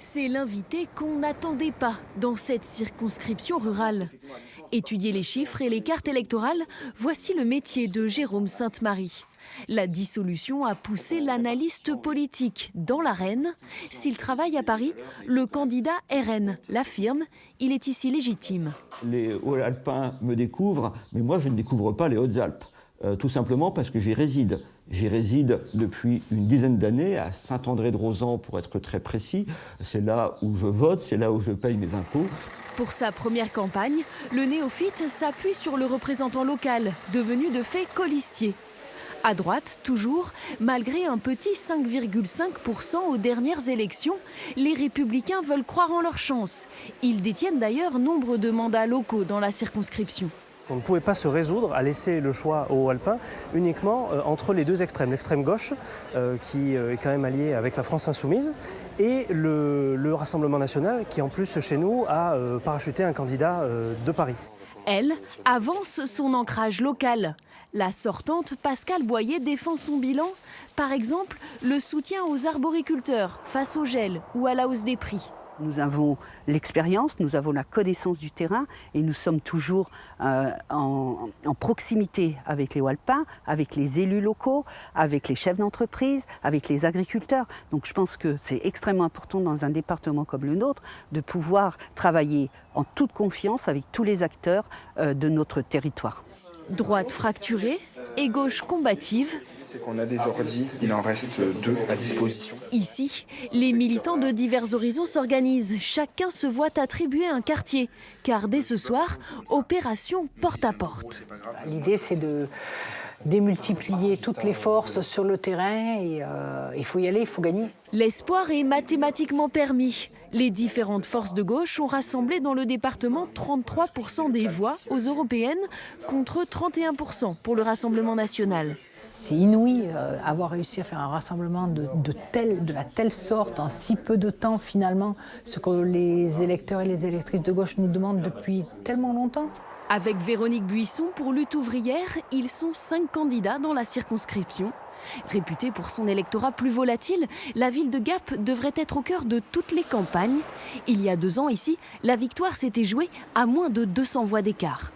C'est l'invité qu'on n'attendait pas dans cette circonscription rurale. Étudier les chiffres et les cartes électorales, voici le métier de Jérôme Sainte-Marie. La dissolution a poussé l'analyste politique dans l'arène. S'il travaille à Paris, le candidat RN l'affirme, il est ici légitime. Les Hauts-Alpins me découvrent, mais moi je ne découvre pas les Hautes-Alpes. Tout simplement parce que j'y réside. J'y réside depuis une dizaine d'années, à Saint-André-de-Rozan pour être très précis. C'est là où je vote, c'est là où je paye mes impôts. Pour sa première campagne, le néophyte s'appuie sur le représentant local, devenu de fait colistier. À droite, toujours, malgré un petit 5,5% aux dernières élections, les Républicains veulent croire en leur chance. Ils détiennent d'ailleurs nombre de mandats locaux dans la circonscription. On ne pouvait pas se résoudre à laisser le choix aux Alpins uniquement entre les deux extrêmes. L'extrême gauche, qui est quand même alliée avec la France insoumise, et le Rassemblement national, qui en plus chez nous a parachuté un candidat de Paris. Elle avance son ancrage local. La sortante Pascale Boyer défend son bilan, par exemple le soutien aux arboriculteurs face au gel ou à la hausse des prix. Nous avons l'expérience, nous avons la connaissance du terrain et nous sommes toujours en proximité avec les Hauts-Alpins, avec les élus locaux, avec les chefs d'entreprise, avec les agriculteurs. Donc je pense que c'est extrêmement important dans un département comme le nôtre de pouvoir travailler en toute confiance avec tous les acteurs de notre territoire. Droite fracturée et gauche combative. C'est qu'on a des ordis, il en reste 2 à disposition. Ici, les militants de divers horizons s'organisent. Chacun se voit attribuer un quartier. Car dès ce soir, opération porte à porte. L'idée, c'est de démultiplier toutes les forces sur le terrain et il faut y aller, il faut gagner. L'espoir est mathématiquement permis. Les différentes forces de gauche ont rassemblé dans le département 33% des voix aux européennes contre 31% pour le Rassemblement national. C'est inouï avoir réussi à faire un rassemblement de la telle sorte en si peu de temps finalement, ce que les électeurs et les électrices de gauche nous demandent depuis tellement longtemps. Avec Véronique Buisson pour Lutte ouvrière, ils sont 5 candidats dans la circonscription. Réputée pour son électorat plus volatile, la ville de Gap devrait être au cœur de toutes les campagnes. Il y a 2 ans ici, la victoire s'était jouée à moins de 200 voix d'écart.